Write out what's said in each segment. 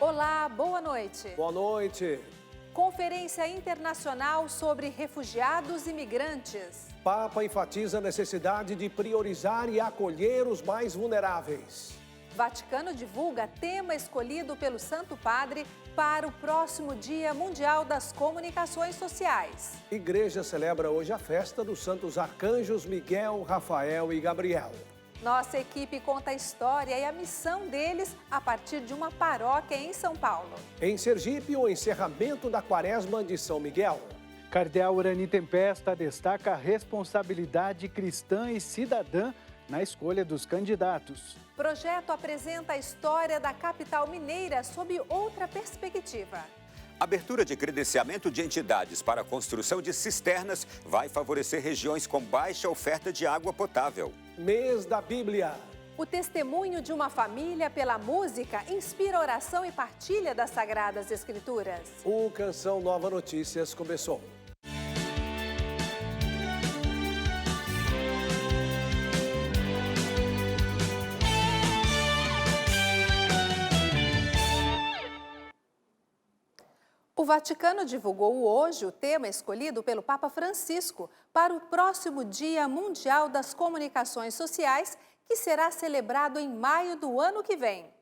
Olá, boa noite. Boa noite. Conferência Internacional sobre Refugiados e Migrantes. Papa enfatiza a necessidade de priorizar e acolher os mais vulneráveis. Vaticano divulga tema escolhido pelo Santo Padre para o próximo Dia Mundial das Comunicações Sociais. Igreja celebra hoje a festa dos santos arcanjos Miguel, Rafael e Gabriel. Nossa equipe conta a história e a missão deles a partir de uma paróquia em São Paulo. Em Sergipe, o encerramento da Quaresma de São Miguel. Cardeal Urani Tempesta destaca a responsabilidade cristã e cidadã na escolha dos candidatos. Projeto apresenta a história da capital mineira sob outra perspectiva. Abertura de credenciamento de entidades para a construção de cisternas vai favorecer regiões com baixa oferta de água potável. Mês da Bíblia. O testemunho de uma família pela música inspira oração e partilha das Sagradas Escrituras. O Canção Nova Notícias começou. O Vaticano divulgou hoje o tema escolhido pelo Papa Francisco para o próximo Dia Mundial das Comunicações Sociais, que será celebrado em maio do ano que vem.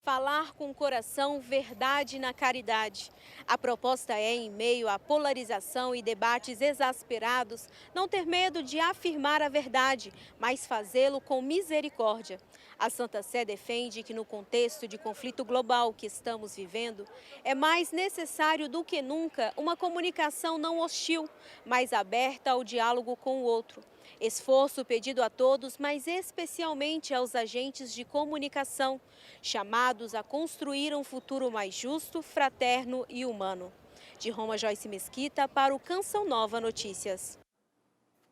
Falar com o coração, verdade na caridade. A proposta é, em meio à polarização e debates exasperados, não ter medo de afirmar a verdade, mas fazê-lo com misericórdia. A Santa Sé defende que, no contexto de conflito global que estamos vivendo, é mais necessário do que nunca uma comunicação não hostil, mas aberta ao diálogo com o outro. Esforço pedido a todos, mas especialmente aos agentes de comunicação, chamados a construir um futuro mais justo, fraterno e humano. De Roma, Joyce Mesquita para o Canção Nova Notícias.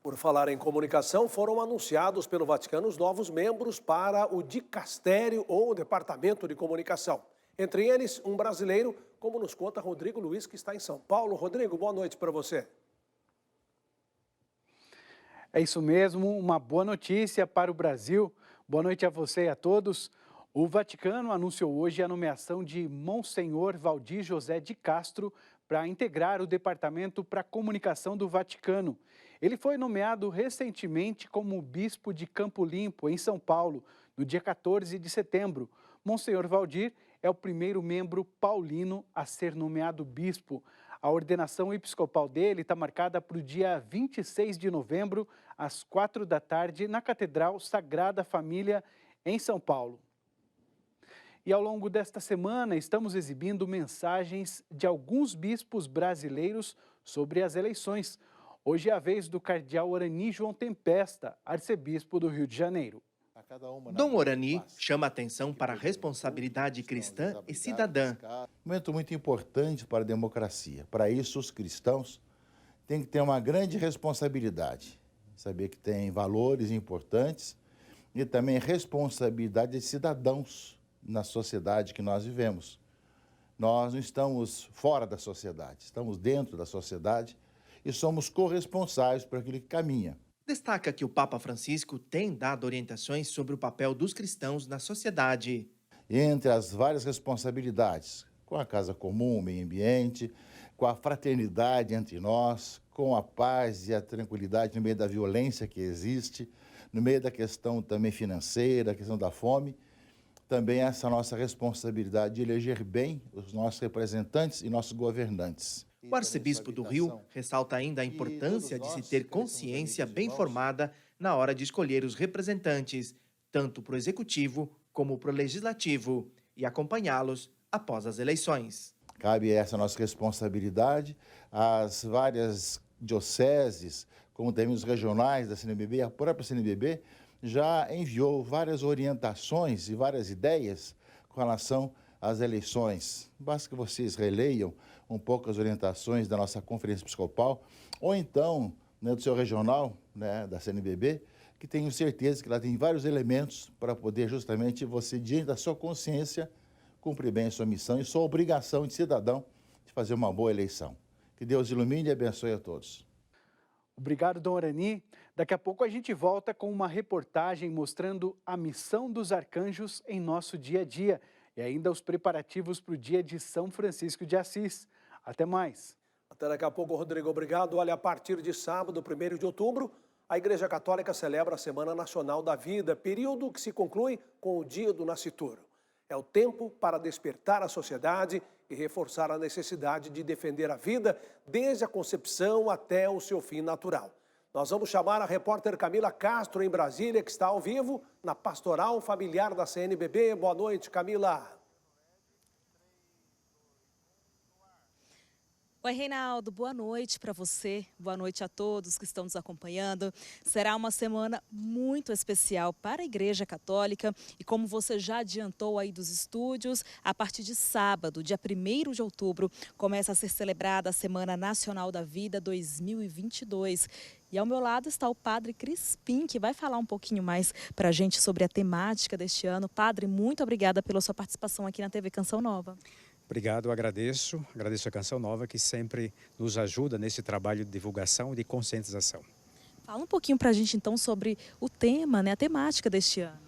Por falar em comunicação, foram anunciados pelo Vaticano os novos membros para o dicastério ou departamento de comunicação. Entre eles, um brasileiro, como nos conta Rodrigo Luiz, que está em São Paulo. Rodrigo, boa noite para você. É isso mesmo, uma boa notícia para o Brasil. Boa noite a você e a todos. O Vaticano anunciou hoje a nomeação de Monsenhor Valdir José de Castro para integrar o Departamento para Comunicação do Vaticano. Ele foi nomeado recentemente como bispo de Campo Limpo, em São Paulo, no dia 14 de setembro. Monsenhor Valdir é o primeiro membro paulino a ser nomeado bispo. A ordenação episcopal dele está marcada para o dia 26 de novembro, às 4 da tarde, na Catedral Sagrada Família, em São Paulo. E ao longo desta semana, estamos exibindo mensagens de alguns bispos brasileiros sobre as eleições. Hoje é a vez do cardeal Urani João Tempesta, arcebispo do Rio de Janeiro. Dom Urani chama atenção para a responsabilidade cristã e cidadã. Um momento muito importante para a democracia. Para isso, os cristãos têm que ter uma grande responsabilidade. Saber que tem valores importantes e também responsabilidade de cidadãos na sociedade que nós vivemos. Nós não estamos fora da sociedade, estamos dentro da sociedade e somos corresponsáveis por aquilo que caminha. Destaca que o Papa Francisco tem dado orientações sobre o papel dos cristãos na sociedade. Entre as várias responsabilidades, com a casa comum, o meio ambiente, com a fraternidade entre nós, com a paz e a tranquilidade no meio da violência que existe, no meio da questão também financeira, a questão da fome, também essa nossa responsabilidade de eleger bem os nossos representantes e nossos governantes. O arcebispo do Rio ressalta ainda a importância de se ter consciência bem formada na hora de escolher os representantes, tanto para o executivo como para o legislativo, e acompanhá-los após as eleições. Cabe essa nossa responsabilidade às várias dioceses, como também os regionais da CNBB, a própria CNBB já enviou várias orientações e várias ideias com relação às eleições. Basta que vocês releiam um pouco as orientações da nossa conferência episcopal, ou então do seu regional, da CNBB, que tenho certeza que ela tem vários elementos para poder justamente você, diante da sua consciência, cumprir bem a sua missão e sua obrigação de cidadão de fazer uma boa eleição. Que Deus ilumine e abençoe a todos. Obrigado, Dom Urani. Daqui a pouco a gente volta com uma reportagem mostrando a missão dos arcanjos em nosso dia a dia. e ainda os preparativos para o dia de São Francisco de Assis. Até mais. Até daqui a pouco, Rodrigo. Obrigado. Olha, a partir de sábado, 1º de outubro, a Igreja Católica celebra a Semana Nacional da Vida, período que se conclui com o Dia do Nascituro. É o tempo para despertar a sociedade e reforçar a necessidade de defender a vida desde a concepção até o seu fim natural. Nós vamos chamar a repórter Camila Castro, em Brasília, que está ao vivo na Pastoral Familiar da CNBB. Boa noite, Camila. Oi, Reinaldo, boa noite para você, boa noite a todos que estão nos acompanhando. Será uma semana muito especial para a Igreja Católica e, como você já adiantou aí dos estúdios, a partir de sábado, dia 1º de outubro, começa a ser celebrada a Semana Nacional da Vida 2022. E ao meu lado está o Padre Crispim, que vai falar um pouquinho mais para a gente sobre a temática deste ano. Padre, muito obrigada pela sua participação aqui na TV Canção Nova. Obrigado, agradeço a Canção Nova, que sempre nos ajuda nesse trabalho de divulgação e de conscientização. Fala um pouquinho para a gente então sobre o tema, a temática deste ano.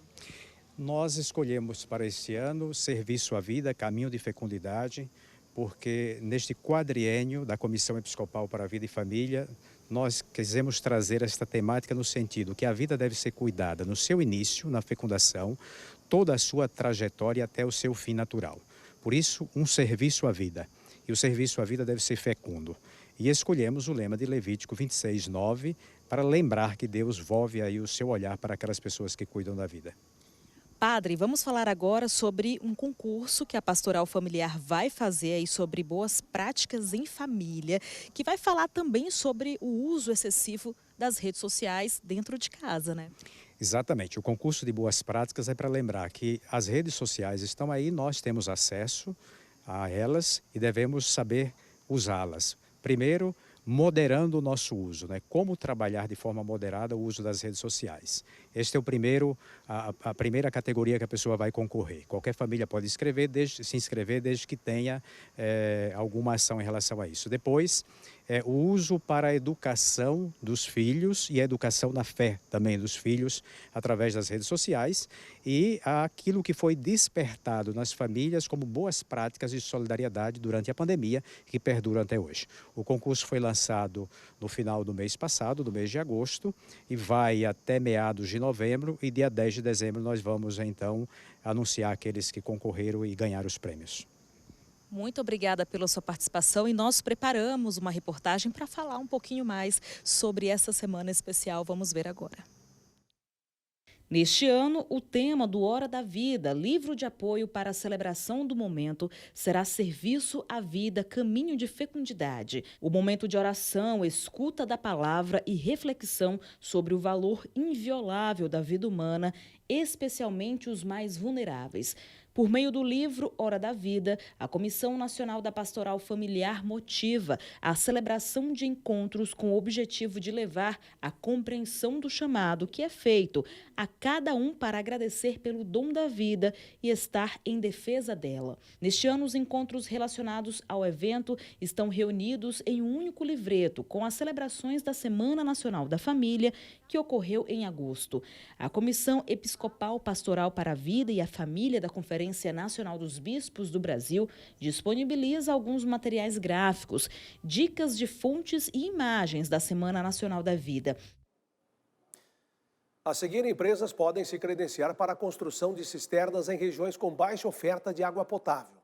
Nós escolhemos para este ano Serviço à Vida, Caminho de Fecundidade, porque neste quadriênio da Comissão Episcopal para a Vida e Família, nós quisemos trazer esta temática no sentido que a vida deve ser cuidada no seu início, na fecundação, toda a sua trajetória até o seu fim natural. Por isso, um serviço à vida. E o serviço à vida deve ser fecundo. E escolhemos o lema de Levítico 26:9 para lembrar que Deus volve aí o seu olhar para aquelas pessoas que cuidam da vida. Padre, vamos falar agora sobre um concurso que a Pastoral Familiar vai fazer aí sobre boas práticas em família, que vai falar também sobre o uso excessivo das redes sociais dentro de casa, né? Exatamente. O concurso de boas práticas é para lembrar que as redes sociais estão aí, nós temos acesso a elas e devemos saber usá-las. Primeiro, moderando o nosso uso, Como trabalhar de forma moderada o uso das redes sociais. Este é a primeira categoria que a pessoa vai concorrer. Qualquer família pode se inscrever desde que tenha alguma ação em relação a isso. Depois, o uso para a educação dos filhos e a educação na fé também dos filhos através das redes sociais e aquilo que foi despertado nas famílias como boas práticas de solidariedade durante a pandemia que perduram até hoje. O concurso foi lançado no final do mês passado, do mês de agosto, e vai até meados de novembro e dia 10 de dezembro nós vamos então anunciar aqueles que concorreram e ganharam os prêmios. Muito obrigada pela sua participação e nós preparamos uma reportagem para falar um pouquinho mais sobre essa semana especial. Vamos ver agora. Neste ano, o tema do Hora da Vida, livro de apoio para a celebração do momento, será Serviço à Vida, Caminho de Fecundidade. O momento de oração, escuta da palavra e reflexão sobre o valor inviolável da vida humana, especialmente os mais vulneráveis. Por meio do livro Hora da Vida, a Comissão Nacional da Pastoral Familiar motiva a celebração de encontros com o objetivo de levar a compreensão do chamado que é feito a cada um para agradecer pelo dom da vida e estar em defesa dela. Neste ano, os encontros relacionados ao evento estão reunidos em um único livreto, com as celebrações da Semana Nacional da Família, que ocorreu em agosto. A Comissão Episcopal Pastoral para a Vida e a Família da Conferência Nacional dos Bispos do Brasil disponibiliza alguns materiais gráficos, dicas de fontes e imagens da Semana Nacional da Vida. A seguir, empresas podem se credenciar para a construção de cisternas em regiões com baixa oferta de água potável.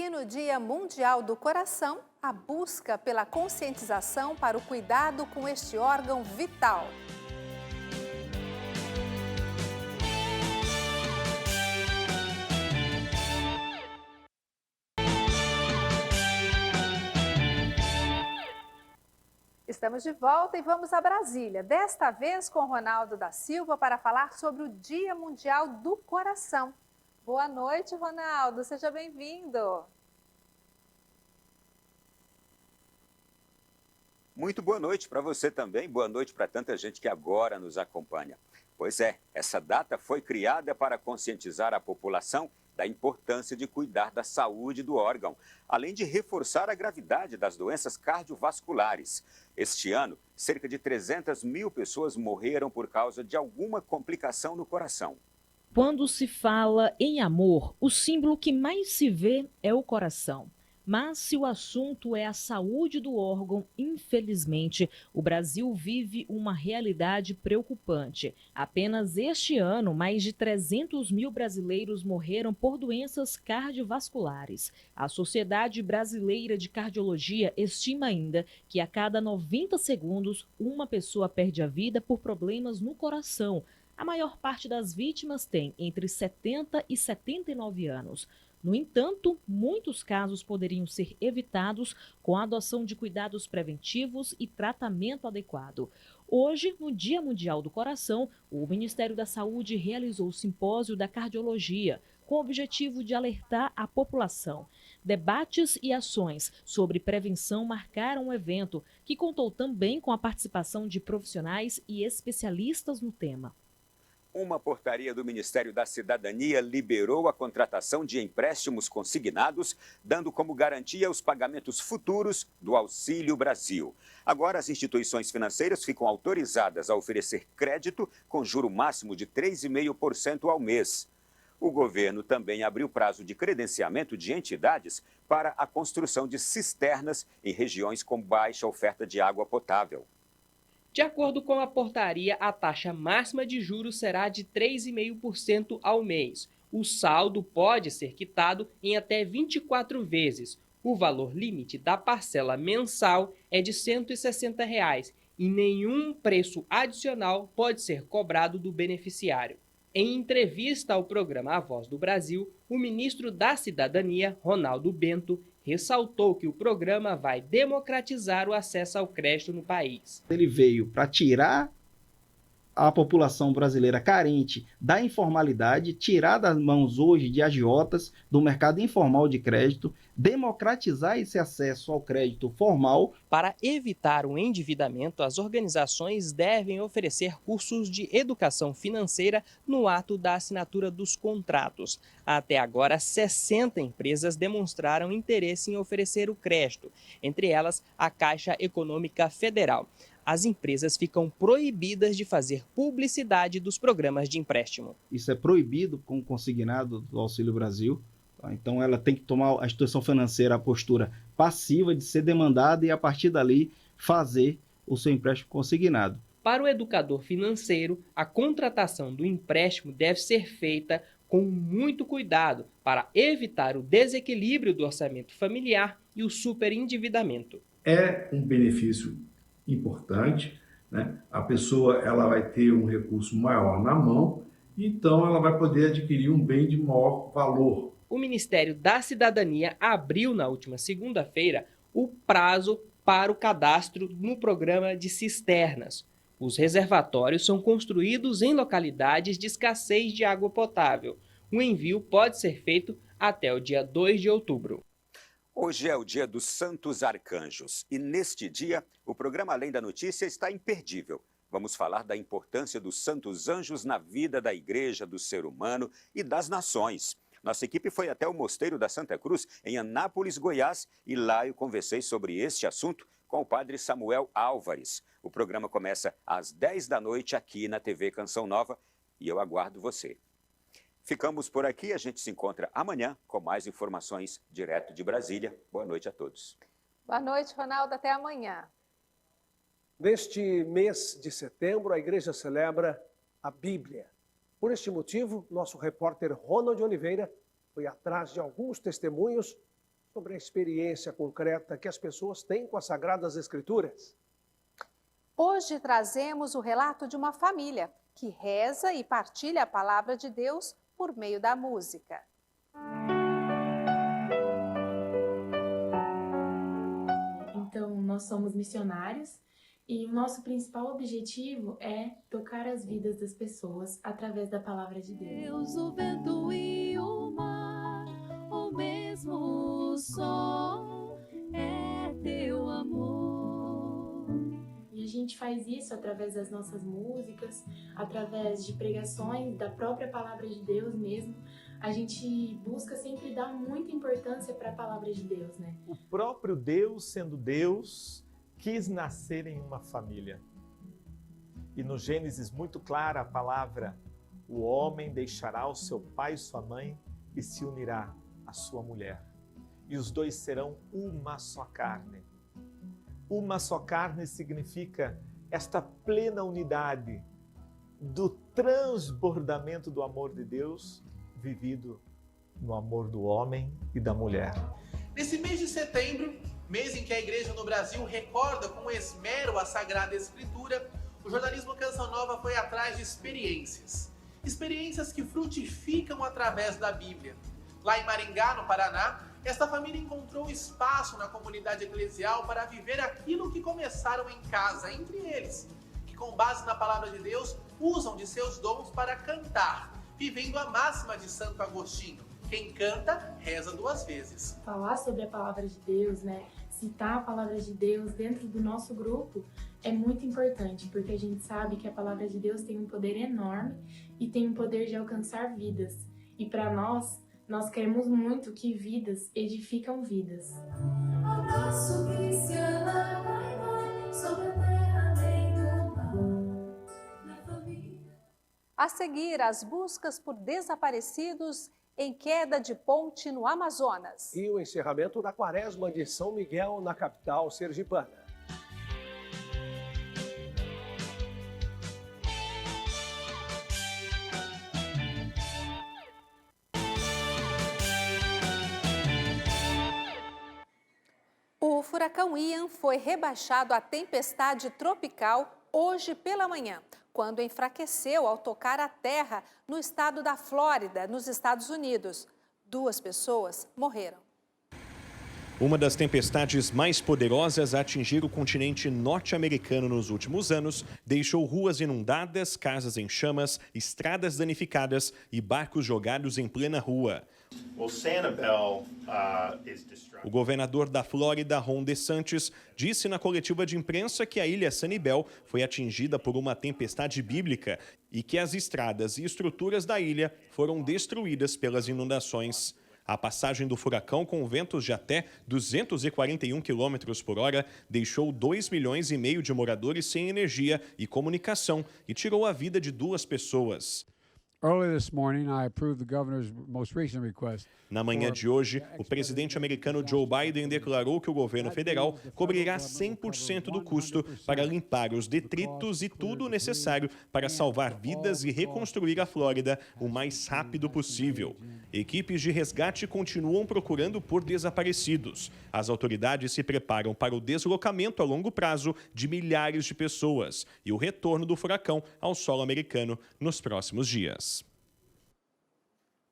E no Dia Mundial do Coração, a busca pela conscientização para o cuidado com este órgão vital. Estamos de volta e vamos a Brasília, desta vez com Ronaldo da Silva para falar sobre o Dia Mundial do Coração. Boa noite, Ronaldo, seja bem-vindo. Muito boa noite para você também, boa noite para tanta gente que agora nos acompanha. Pois é, essa data foi criada para conscientizar a população da importância de cuidar da saúde do órgão, além de reforçar a gravidade das doenças cardiovasculares. Este ano, cerca de 300 mil pessoas morreram por causa de alguma complicação no coração. Quando se fala em amor, o símbolo que mais se vê é o coração. Mas se o assunto é a saúde do órgão, infelizmente, o Brasil vive uma realidade preocupante. Apenas este ano, mais de 300 mil brasileiros morreram por doenças cardiovasculares. A Sociedade Brasileira de Cardiologia estima ainda que a cada 90 segundos, uma pessoa perde a vida por problemas no coração. A maior parte das vítimas tem entre 70 e 79 anos. No entanto, muitos casos poderiam ser evitados com a adoção de cuidados preventivos e tratamento adequado. Hoje, no Dia Mundial do Coração, o Ministério da Saúde realizou o Simpósio da Cardiologia, com o objetivo de alertar a população. Debates e ações sobre prevenção marcaram o evento, que contou também com a participação de profissionais e especialistas no tema. Uma portaria do Ministério da Cidadania liberou a contratação de empréstimos consignados, dando como garantia os pagamentos futuros do Auxílio Brasil. Agora, as instituições financeiras ficam autorizadas a oferecer crédito com juro máximo de 3,5% ao mês. O governo também abriu prazo de credenciamento de entidades para a construção de cisternas em regiões com baixa oferta de água potável. De acordo com a portaria, a taxa máxima de juros será de 3,5% ao mês. O saldo pode ser quitado em até 24 vezes. O valor limite da parcela mensal é de R$ 160 e nenhum preço adicional pode ser cobrado do beneficiário. Em entrevista ao programa A Voz do Brasil, o ministro da Cidadania, Ronaldo Bento, ressaltou que o programa vai democratizar o acesso ao crédito no país. Ele veio para tirar a população brasileira carente da informalidade, tirar das mãos hoje de agiotas do mercado informal de crédito, democratizar esse acesso ao crédito formal. Para evitar o endividamento, as organizações devem oferecer cursos de educação financeira no ato da assinatura dos contratos. Até agora, 60 empresas demonstraram interesse em oferecer o crédito, entre elas a Caixa Econômica Federal. As empresas ficam proibidas de fazer publicidade dos programas de empréstimo. Isso é proibido com o consignado do Auxílio Brasil. Então ela tem que tomar, a instituição financeira, a postura passiva de ser demandada e a partir dali fazer o seu empréstimo consignado. Para o educador financeiro, a contratação do empréstimo deve ser feita com muito cuidado para evitar o desequilíbrio do orçamento familiar e o superendividamento. É um benefício importante, né? A pessoa ela vai ter um recurso maior na mão, então ela vai poder adquirir um bem de maior valor. O Ministério da Cidadania abriu na última segunda-feira o prazo para o cadastro no programa de cisternas. Os reservatórios são construídos em localidades de escassez de água potável. O envio pode ser feito até o dia 2 de outubro. Hoje é o dia dos Santos Arcanjos e neste dia o programa Além da Notícia está imperdível. Vamos falar da importância dos santos anjos na vida da igreja, do ser humano e das nações. Nossa equipe foi até o Mosteiro da Santa Cruz, em Anápolis, Goiás, e lá eu conversei sobre este assunto com o padre Samuel Álvares. O programa começa às 10 da noite aqui na TV Canção Nova e eu aguardo você. Ficamos por aqui, a gente se encontra amanhã com mais informações direto de Brasília. Boa noite a todos. Boa noite, Ronaldo. Até amanhã. Neste mês de setembro, a igreja celebra a Bíblia. Por este motivo, nosso repórter Ronald Oliveira foi atrás de alguns testemunhos sobre a experiência concreta que as pessoas têm com as Sagradas Escrituras. Hoje trazemos o relato de uma família que reza e partilha a palavra de Deus por meio da música. Então, nós somos missionários e o nosso principal objetivo é tocar as vidas das pessoas através da palavra de Deus. O vento e o mar, o mesmo sol, é teu amor. E a gente faz isso através das nossas músicas, através de pregações da própria palavra de Deus mesmo. A gente busca sempre dar muita importância para a palavra de Deus, né? O próprio Deus, sendo Deus, quis nascer em uma família. E no Gênesis, muito clara a palavra, O homem deixará o seu pai e sua mãe e se unirá à sua mulher. E os dois serão uma só carne. Uma só carne significa esta plena unidade do transbordamento do amor de Deus vivido no amor do homem e da mulher. Nesse mês de setembro, mês em que a igreja no Brasil recorda com esmero a Sagrada Escritura, o jornalismo Canção Nova foi atrás de experiências. Experiências que frutificam através da Bíblia. Lá em Maringá, no Paraná, esta família encontrou espaço na comunidade eclesial para viver aquilo que começaram em casa, entre eles, que com base na palavra de Deus, usam de seus dons para cantar, vivendo a máxima de Santo Agostinho. Quem canta, reza 2 vezes. Falar sobre a palavra de Deus, citar a palavra de Deus dentro do nosso grupo é muito importante, porque a gente sabe que a palavra de Deus tem um poder enorme e tem um poder de alcançar vidas. E para nós queremos muito que vidas edificam vidas. Abraço cristiana, vai, sobre a terra nem do mar, na família. A seguir, as buscas por desaparecidos em queda de ponte no Amazonas. E o encerramento da Quaresma de São Miguel na capital sergipana. O furacão Ian foi rebaixado a tempestade tropical hoje pela manhã, quando enfraqueceu ao tocar a terra no estado da Flórida, nos Estados Unidos. 2 pessoas morreram. Uma das tempestades mais poderosas a atingir o continente norte-americano nos últimos anos deixou ruas inundadas, casas em chamas, estradas danificadas e barcos jogados em plena rua. O governador da Flórida, Ron DeSantis, disse na coletiva de imprensa que a ilha Sanibel foi atingida por uma tempestade bíblica e que as estradas e estruturas da ilha foram destruídas pelas inundações. A passagem do furacão com ventos de até 241 km por hora deixou 2,5 milhões de moradores sem energia e comunicação e tirou a vida de 2 pessoas. Na manhã de hoje, o presidente americano Joe Biden declarou que o governo federal cobrirá 100% do custo para limpar os detritos e tudo o necessário para salvar vidas e reconstruir a Flórida o mais rápido possível. Equipes de resgate continuam procurando por desaparecidos. As autoridades se preparam para o deslocamento a longo prazo de milhares de pessoas e o retorno do furacão ao solo americano nos próximos dias.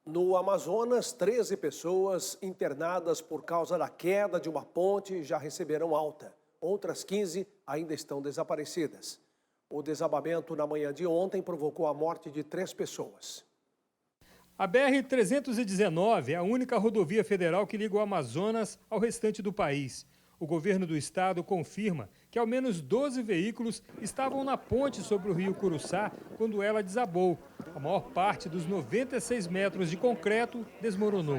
No Amazonas, 13 pessoas internadas por causa da queda de uma ponte já receberam alta. Outras 15 ainda estão desaparecidas. O desabamento na manhã de ontem provocou a morte de 3 pessoas. A BR-319 é a única rodovia federal que liga o Amazonas ao restante do país. O governo do estado confirma que ao menos 12 veículos estavam na ponte sobre o rio Curuçá quando ela desabou. A maior parte dos 96 metros de concreto desmoronou.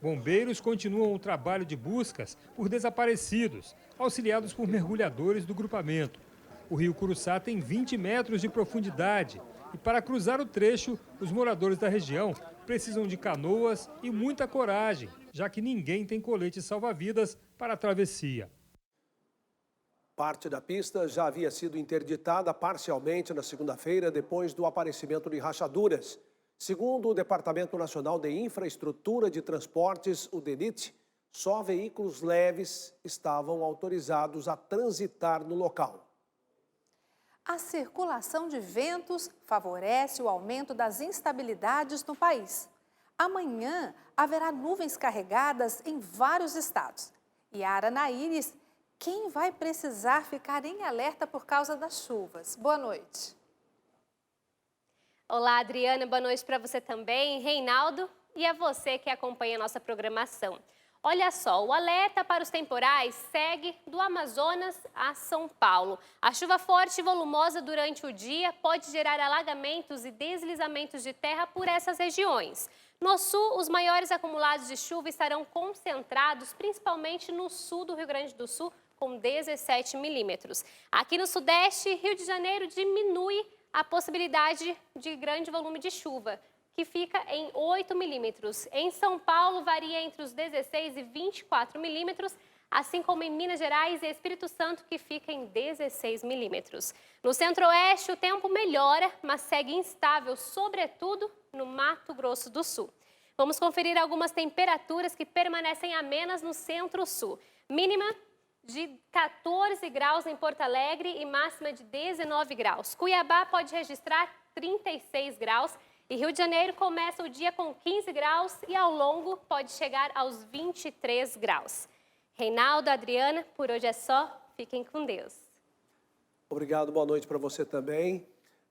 Bombeiros continuam o trabalho de buscas por desaparecidos, auxiliados por mergulhadores do grupamento. O rio Curuçá tem 20 metros de profundidade e para cruzar o trecho, os moradores da região precisam de canoas e muita coragem, já que ninguém tem colete salva-vidas para a travessia. Parte da pista já havia sido interditada parcialmente na segunda-feira depois do aparecimento de rachaduras. Segundo o Departamento Nacional de Infraestrutura de Transportes, o DENIT, só veículos leves estavam autorizados a transitar no local. A circulação de ventos favorece o aumento das instabilidades no país. Amanhã haverá nuvens carregadas em vários estados. Yara Naires, quem vai precisar ficar em alerta por causa das chuvas? Boa noite. Olá, Adriana, boa noite para você também, Reinaldo, e a você que acompanha a nossa programação. Olha só, o alerta para os temporais segue do Amazonas a São Paulo. A chuva forte e volumosa durante o dia pode gerar alagamentos e deslizamentos de terra por essas regiões. No sul, os maiores acumulados de chuva estarão concentrados principalmente no sul do Rio Grande do Sul, com 17 milímetros. Aqui no sudeste, Rio de Janeiro diminui a possibilidade de grande volume de chuva, que fica em 8 milímetros. Em São Paulo, varia entre os 16 e 24 milímetros, assim como em Minas Gerais e Espírito Santo, que fica em 16 milímetros. No Centro-Oeste, o tempo melhora, mas segue instável, sobretudo no Mato Grosso do Sul. Vamos conferir algumas temperaturas que permanecem amenas no Centro-Sul. Mínima de 14 graus em Porto Alegre e máxima de 19 graus. Cuiabá pode registrar 36 graus e Rio de Janeiro começa o dia com 15 graus e ao longo pode chegar aos 23 graus. Reinaldo, Adriana, por hoje é só. Fiquem com Deus. Obrigado, boa noite para você também.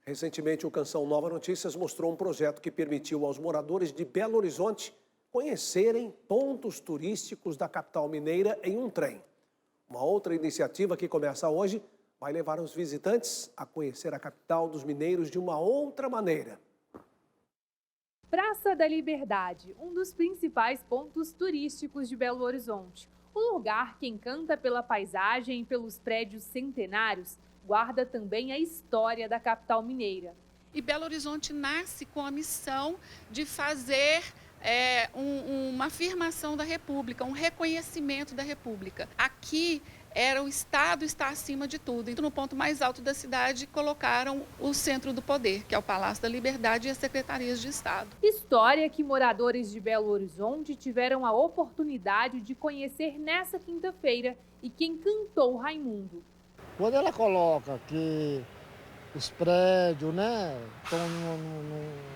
Recentemente, o Canção Nova Notícias mostrou um projeto que permitiu aos moradores de Belo Horizonte conhecerem pontos turísticos da capital mineira em um trem. Uma outra iniciativa que começa hoje vai levar os visitantes a conhecer a capital dos mineiros de uma outra maneira. Praça da Liberdade, um dos principais pontos turísticos de Belo Horizonte. Um lugar que encanta pela paisagem e pelos prédios centenários, guarda também a história da capital mineira. E Belo Horizonte nasce com a missão de fazer uma afirmação da República, um reconhecimento da República. Aqui o Estado está acima de tudo. Então, no ponto mais alto da cidade, colocaram o centro do poder, que é o Palácio da Liberdade e as secretarias de Estado. História que moradores de Belo Horizonte tiveram a oportunidade de conhecer nessa quinta-feira e que encantou Raimundo. Quando ela coloca que os prédios, estão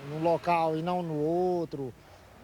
num local e não no outro,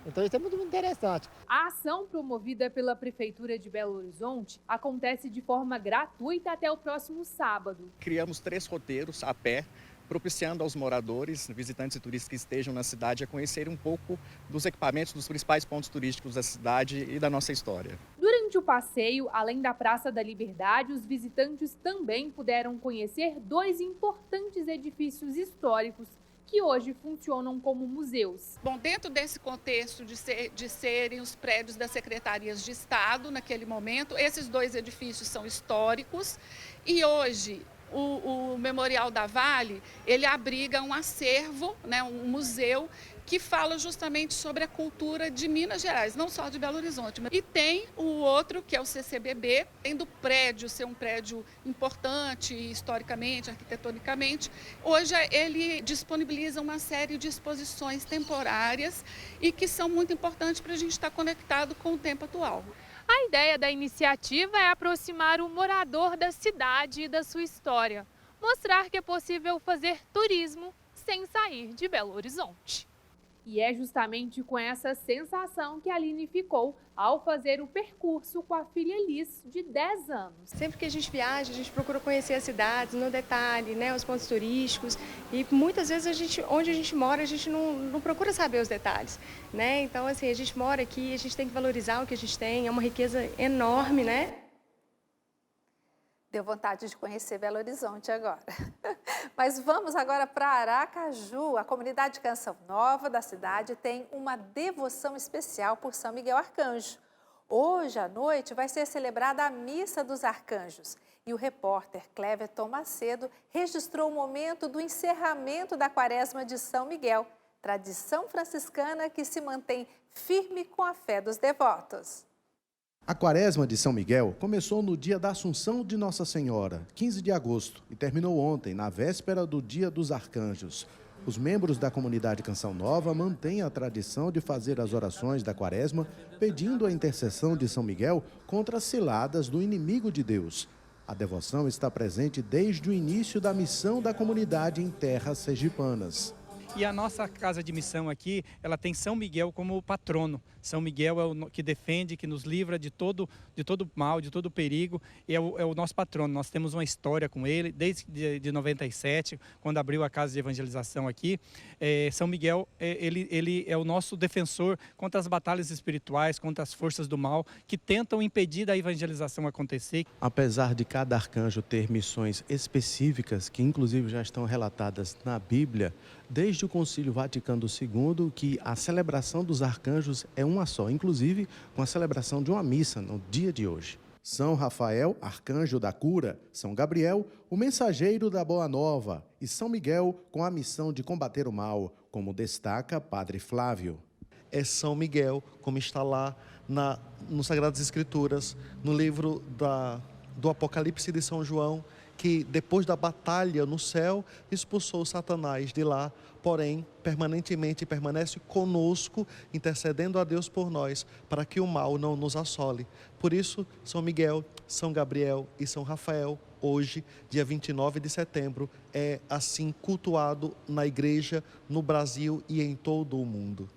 então isso é muito interessante. A ação promovida pela Prefeitura de Belo Horizonte acontece de forma gratuita até o próximo sábado. Criamos 3 roteiros a pé, propiciando aos moradores, visitantes e turistas que estejam na cidade a conhecerem um pouco dos equipamentos dos principais pontos turísticos da cidade e da nossa história. Durante o passeio, além da Praça da Liberdade, os visitantes também puderam conhecer 2 importantes edifícios históricos que hoje funcionam como museus. Bom, dentro desse contexto de serem os prédios das secretarias de Estado, naquele momento, esses 2 edifícios são históricos e hoje o Memorial da Vale, ele abriga um acervo, um museu que fala justamente sobre a cultura de Minas Gerais, não só de Belo Horizonte. E tem o outro, que é o CCBB, além do prédio ser um prédio importante historicamente, arquitetonicamente, hoje ele disponibiliza uma série de exposições temporárias e que são muito importantes para a gente estar conectado com o tempo atual. A ideia da iniciativa é aproximar o morador da cidade e da sua história, mostrar que é possível fazer turismo sem sair de Belo Horizonte. E é justamente com essa sensação que a Aline ficou ao fazer o percurso com a filha Liz, de 10 anos. Sempre que a gente viaja, a gente procura conhecer as cidades no detalhe, os pontos turísticos. E muitas vezes onde a gente mora, a gente não procura saber os detalhes. Então, assim, a gente mora aqui, a gente tem que valorizar o que a gente tem, é uma riqueza enorme, Deu vontade de conhecer Belo Horizonte agora. Mas vamos agora para Aracaju. A comunidade Canção Nova da cidade tem uma devoção especial por São Miguel Arcanjo. Hoje à noite vai ser celebrada a Missa dos Arcanjos. E o repórter Cleverton Macedo registrou o momento do encerramento da Quaresma de São Miguel, tradição franciscana que se mantém firme com a fé dos devotos. A Quaresma de São Miguel começou no dia da Assunção de Nossa Senhora, 15 de agosto, e terminou ontem, na véspera do Dia dos Arcanjos. Os membros da comunidade Canção Nova mantêm a tradição de fazer as orações da Quaresma, pedindo a intercessão de São Miguel contra as ciladas do inimigo de Deus. A devoção está presente desde o início da missão da comunidade em terras sergipanas. E a nossa casa de missão aqui, ela tem São Miguel como patrono. São Miguel é o que defende, que nos livra de todo mal, de todo perigo, e é o nosso patrono. Nós temos uma história com ele, desde de 97, quando abriu a casa de evangelização aqui. São Miguel, ele é o nosso defensor contra as batalhas espirituais, contra as forças do mal, que tentam impedir a evangelização acontecer. Apesar de cada arcanjo ter missões específicas, que inclusive já estão relatadas na Bíblia, desde o Concílio Vaticano II, que a celebração dos arcanjos é uma só, inclusive com a celebração de uma missa no dia de hoje. São Rafael, arcanjo da cura, São Gabriel, o mensageiro da boa nova, e São Miguel com a missão de combater o mal, como destaca Padre Flávio. É São Miguel, como está lá nas Sagradas Escrituras, no livro do Apocalipse de São João, que depois da batalha no céu, expulsou Satanás de lá, porém, permanentemente permanece conosco, intercedendo a Deus por nós, para que o mal não nos assole. Por isso, São Miguel, São Gabriel e São Rafael, hoje, dia 29 de setembro, é assim cultuado na igreja, no Brasil e em todo o mundo.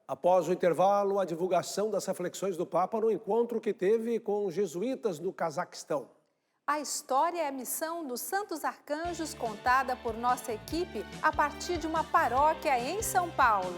Após o intervalo, a divulgação das reflexões do Papa no encontro que teve com os jesuítas no Cazaquistão. A história é a missão dos Santos Arcanjos contada por nossa equipe a partir de uma paróquia em São Paulo.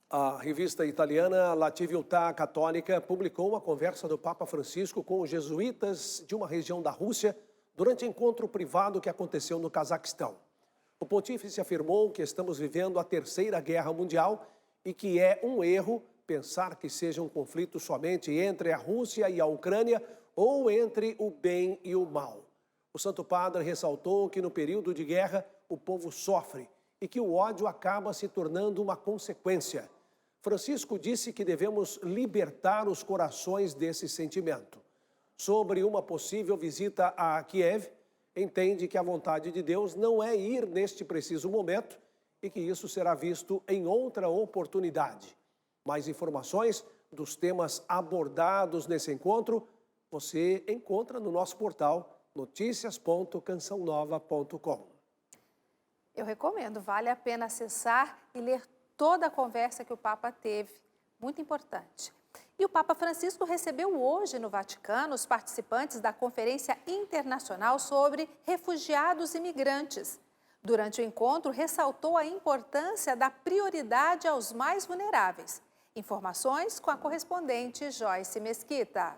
A revista italiana La Civiltà Católica publicou uma conversa do Papa Francisco com os jesuítas de uma região da Rússia durante encontro privado que aconteceu no Cazaquistão. O pontífice afirmou que estamos vivendo a Terceira Guerra Mundial e que é um erro pensar que seja um conflito somente entre a Rússia e a Ucrânia ou entre o bem e o mal. O Santo Padre ressaltou que no período de guerra o povo sofre e que o ódio acaba se tornando uma consequência. Francisco disse que devemos libertar os corações desse sentimento. Sobre uma possível visita a Kiev, entende que a vontade de Deus não é ir neste preciso momento e que isso será visto em outra oportunidade. Mais informações dos temas abordados nesse encontro você encontra no nosso portal noticias.cançãonova.com. Eu recomendo, vale a pena acessar e ler toda a conversa que o Papa teve, muito importante. E o Papa Francisco recebeu hoje no Vaticano os participantes da Conferência Internacional sobre Refugiados e Migrantes. Durante o encontro, ressaltou a importância da prioridade aos mais vulneráveis. Informações com a correspondente Joyce Mesquita.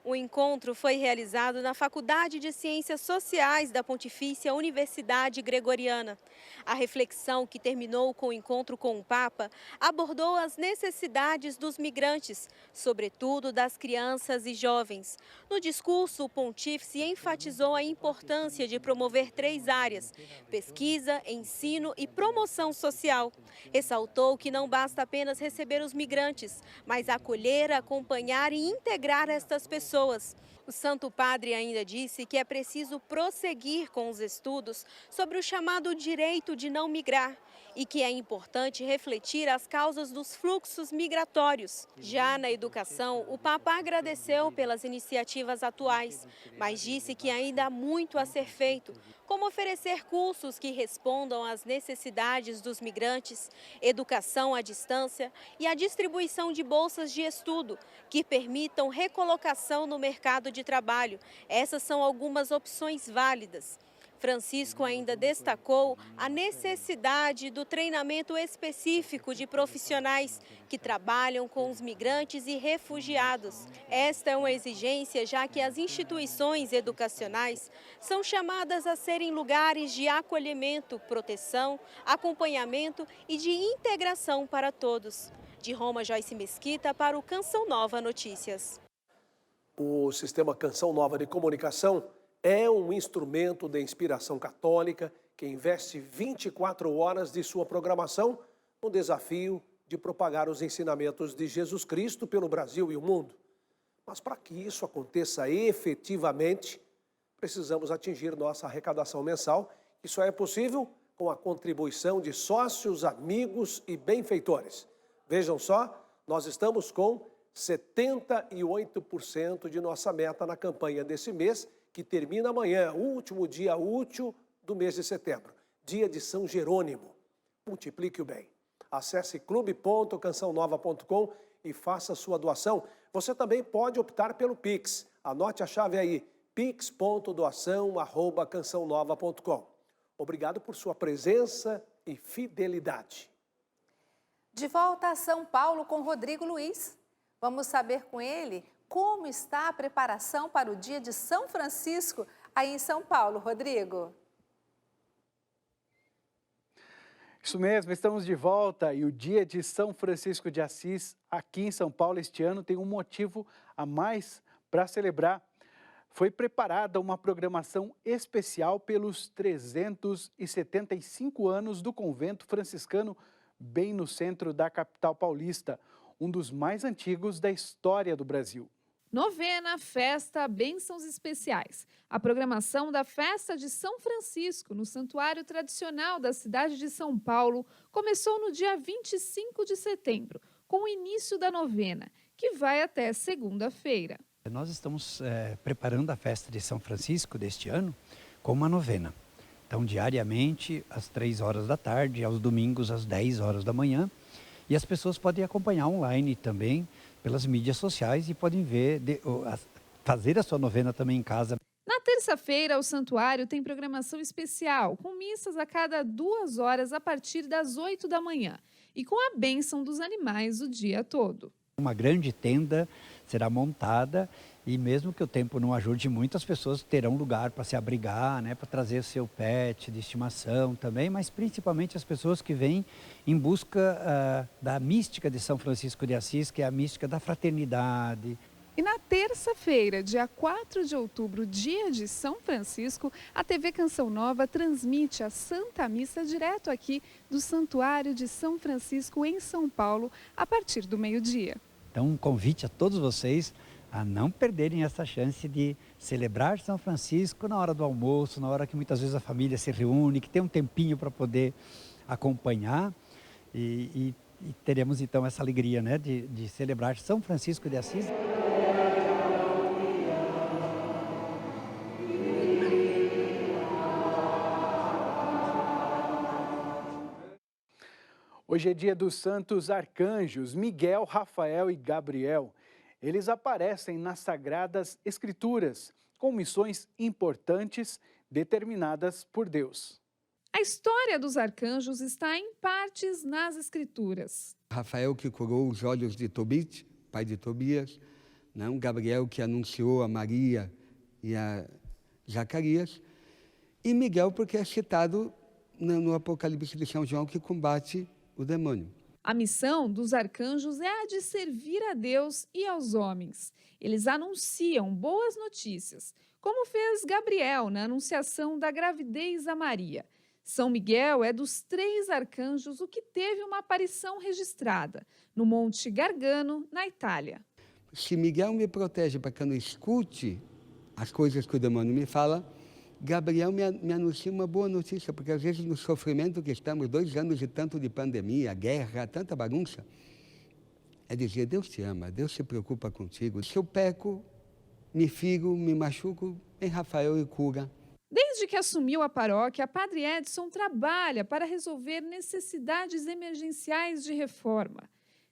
O encontro foi realizado na Faculdade de Ciências Sociais da Pontifícia Universidade Gregoriana. A reflexão, que terminou com o encontro com o Papa, abordou as necessidades dos migrantes, sobretudo das crianças e jovens. No discurso, o pontífice enfatizou a importância de promover 3 áreas: pesquisa, ensino e promoção social. Ressaltou que não basta apenas receber os migrantes, mas acolher, acompanhar e integrar estas pessoas. O Santo Padre ainda disse que é preciso prosseguir com os estudos sobre o chamado direito de não migrar e que é importante refletir as causas dos fluxos migratórios. Já na educação, o Papa agradeceu pelas iniciativas atuais, mas disse que ainda há muito a ser feito, como oferecer cursos que respondam às necessidades dos migrantes, educação à distância e a distribuição de bolsas de estudo, que permitam recolocação no mercado de trabalho. Essas são algumas opções válidas. Francisco ainda destacou a necessidade do treinamento específico de profissionais que trabalham com os migrantes e refugiados. Esta é uma exigência, já que as instituições educacionais são chamadas a serem lugares de acolhimento, proteção, acompanhamento e de integração para todos. De Roma, Joyce Mesquita para o Canção Nova Notícias. O sistema Canção Nova de Comunicação é um instrumento de inspiração católica que investe 24 horas de sua programação no desafio de propagar os ensinamentos de Jesus Cristo pelo Brasil e o mundo. Mas para que isso aconteça efetivamente, precisamos atingir nossa arrecadação mensal, que só é possível com a contribuição de sócios, amigos e benfeitores. Vejam só, nós estamos com 78% de nossa meta na campanha desse mês, que termina amanhã, o último dia útil do mês de setembro, dia de São Jerônimo. Multiplique o bem. Acesse clube.cançãonova.com e faça sua doação. Você também pode optar pelo Pix. Anote a chave aí, pix.doação@cançãonova.com. Obrigado por sua presença e fidelidade. De volta a São Paulo com Rodrigo Luiz. Vamos saber com ele como está a preparação para o dia de São Francisco aí em São Paulo. Rodrigo. Isso mesmo, estamos de volta e o dia de São Francisco de Assis aqui em São Paulo este ano tem um motivo a mais para celebrar. Foi preparada uma programação especial pelos 375 anos do convento franciscano bem no centro da capital paulista, um dos mais antigos da história do Brasil. Novena, festa, bênçãos especiais. A programação da festa de São Francisco, no santuário tradicional da cidade de São Paulo, começou no dia 25 de setembro, com o início da novena, que vai até segunda-feira. Nós estamos preparando a festa de São Francisco deste ano com uma novena. Então, diariamente, às 3 horas da tarde, aos domingos, às 10 horas da manhã. E as pessoas podem acompanhar online também, pelas mídias sociais, e podem fazer a sua novena também em casa. Na terça-feira, o santuário tem programação especial, com missas a cada 2 horas a partir das 8 da manhã e com a bênção dos animais o dia todo. Uma grande tenda será montada e mesmo que o tempo não ajude muito, as pessoas terão lugar para se abrigar, né, para trazer seu pet de estimação também, mas principalmente as pessoas que vêm em busca da mística de São Francisco de Assis, que é a mística da fraternidade. E na terça-feira, dia 4 de outubro, dia de São Francisco, a TV Canção Nova transmite a Santa Missa direto aqui do Santuário de São Francisco, em São Paulo, a partir do meio-dia. Então, um convite a todos vocês a não perderem essa chance de celebrar São Francisco na hora do almoço, na hora que muitas vezes a família se reúne, que tem um tempinho para poder acompanhar e teremos então essa alegria, né, de celebrar São Francisco de Assis. Hoje é dia dos santos arcanjos Miguel, Rafael e Gabriel. Eles aparecem nas Sagradas Escrituras, com missões importantes determinadas por Deus. A história dos arcanjos está em partes nas Escrituras. Rafael que curou os olhos de Tobit, pai de Tobias, não? Gabriel que anunciou a Maria e a Zacarias, e Miguel porque é citado no Apocalipse de São João que combate o demônio. A missão dos arcanjos é a de servir a Deus e aos homens. Eles anunciam boas notícias, como fez Gabriel na anunciação da gravidez a Maria. São Miguel é dos 3 arcanjos o que teve uma aparição registrada, no Monte Gargano, na Itália. Se Miguel me protege para que eu não escute as coisas que o demônio me fala, Gabriel me anuncia uma boa notícia, porque às vezes no sofrimento que estamos, 2 anos e tanto de pandemia, guerra, tanta bagunça, é dizer, Deus te ama, Deus se preocupa contigo. Se eu peco, me firo, me machuco, vem Rafael e cura. Desde que assumiu a paróquia, Padre Edson trabalha para resolver necessidades emergenciais de reforma.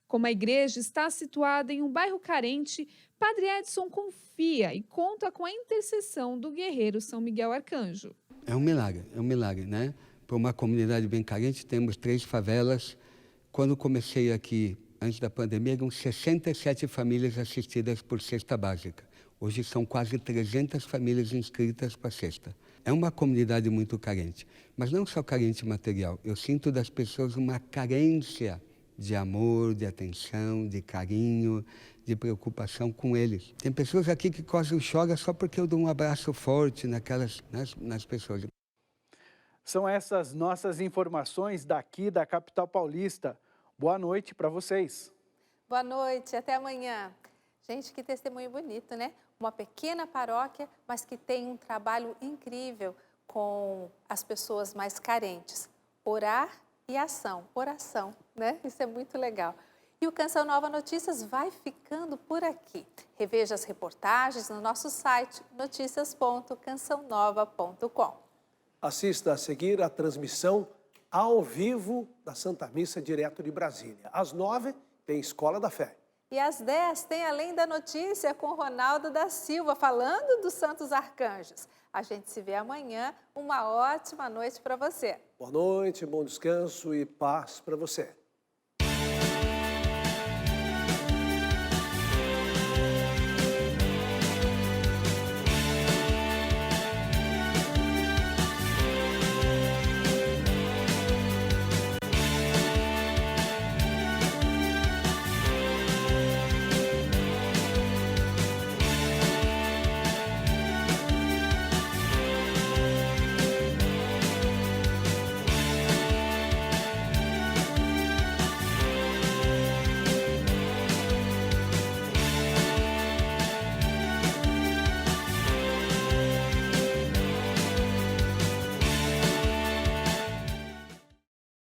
Como a igreja está situada em um bairro carente, Padre Edson confia e conta com a intercessão do guerreiro São Miguel Arcanjo. É um milagre, né? Para uma comunidade bem carente, temos 3 favelas. Quando comecei aqui, antes da pandemia, eram 67 famílias assistidas por cesta básica. Hoje são quase 300 famílias inscritas para a cesta. É uma comunidade muito carente, mas não só carente material. Eu sinto das pessoas uma carência de amor, de atenção, de carinho, de preocupação com eles. Tem pessoas aqui que quase choram só porque eu dou um abraço forte nas pessoas. São essas nossas informações daqui da capital paulista. Boa noite para vocês. Boa noite, até amanhã. Gente, que testemunho bonito, né? Uma pequena paróquia, mas que tem um trabalho incrível com as pessoas mais carentes. Orar e ação, oração, né? Isso é muito legal. E o Canção Nova Notícias vai ficando por aqui. Reveja as reportagens no nosso site noticias.cançãonova.com. Assista a seguir a transmissão ao vivo da Santa Missa direto de Brasília. Às 9 tem Escola da Fé. E às 10 tem Além da Notícia com Ronaldo da Silva, falando dos Santos Arcanjos. A gente se vê amanhã. Uma ótima noite para você. Boa noite, bom descanso e paz para você.